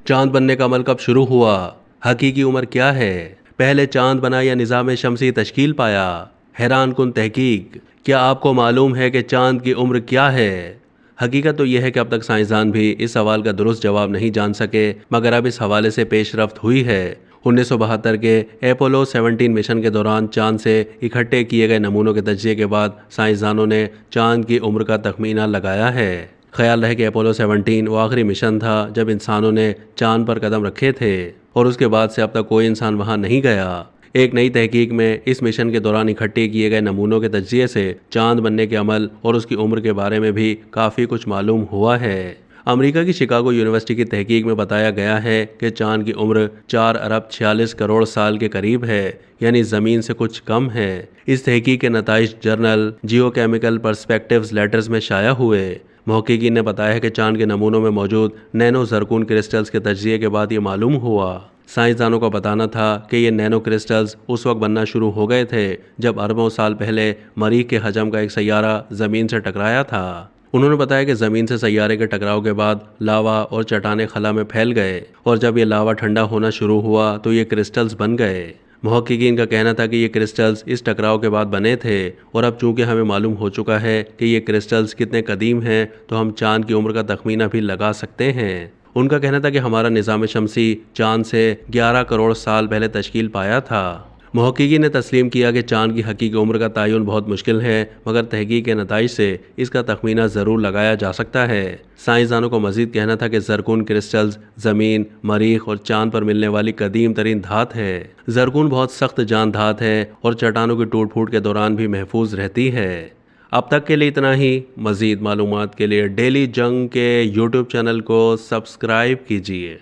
चांद बनने का अमल कब शुरू हुआ? हकीकी उम्र क्या है? पहले चांद बना या निज़ाम शमसी तश्कील पाया? हैरान कुन तहकीक। क्या आपको मालूम है कि चांद की उम्र क्या है? हकीकत तो यह है कि अब तक साइंसदान भी इस सवाल का दुरुस्त जवाब नहीं जान सके, मगर अब इस हवाले से पेशरफ्त हुई है। 1972 के अपोलो 17 मिशन के दौरान चांद से इकट्ठे किए गए नमूनों के तजिए के बाद साइंसदानों ने चांद की उम्र का तखमीना लगाया है। ख्याल रहे कि अपोलो 17 वो आखिरी मिशन था जब इंसानों ने चांद पर कदम रखे थे, और उसके बाद से अब तक कोई इंसान वहां नहीं गया। एक नई तहकीक में इस मिशन के दौरान इकट्ठे किए गए नमूनों के तजिए से चांद बनने के अमल और उसकी उम्र के बारे में भी काफ़ी कुछ मालूम हुआ है। अमेरिका की शिकागो यूनिवर्सिटी की तहकीक में बताया गया है कि चांद की उम्र 4 अरब 46 करोड़ साल के करीब है, यानी ज़मीन से कुछ कम है। इस तहकीक के नताइज जर्नल जियोकेमिकल पर्सपेक्टिव्स लेटर्स में शाया हुए। महक़क़ीन ने बताया है कि चांद के नमूनों में मौजूद नैनो ज़रकून क्रिस्टल्स के तजिए के बाद ये मालूम हुआ। साइंसदानों का बताना था कि ये नैनो क्रिस्टल्स उस वक्त बनना शुरू हो गए थे जब अरबों साल पहले मरीख के हजम का एक सैयारा ज़मीन से टकराया था। उन्होंने बताया कि ज़मीन से सैयारे के टकराव के बाद लावा और चट्टाने खला में फैल गए, और जब ये लावा ठंडा होना शुरू हुआ तो ये क्रिस्टल्स बन गए। महक़क़ीन का कहना था कि ये क्रिस्टल्स इस टकराव के बाद बने थे, और अब चूंकि हमें मालूम हो चुका है कि ये क्रिस्टल्स कितने कदीम हैं, तो हम चांद की उम्र का तखमीना भी लगा सकते हैं। उनका कहना था कि हमारा निज़ाम शमसी चांद से 11 करोड़ साल पहले तश्कील पाया था। महक़क़ीन ने तस्लीम किया कि चांद की हकीकी उम्र का तयन बहुत मुश्किल है, मगर तहकीक के नताइज से इसका तखमीना ज़रूर लगाया जा सकता है। साइंसदानों को मज़ीद कहना था कि ज़रकून क्रिस्टल्स ज़मीन, मरीख और चांद पर मिलने वाली कदीम तरीन धात है। ज़रकून बहुत सख्त जान धात है और चट्टानों की टूट फूट के दौरान भी महफूज रहती है। अब तक के लिए इतना ही। मज़ीद मालूमात के लिए डेली जंग के यूट्यूब चैनल को सब्सक्राइब कीजिए।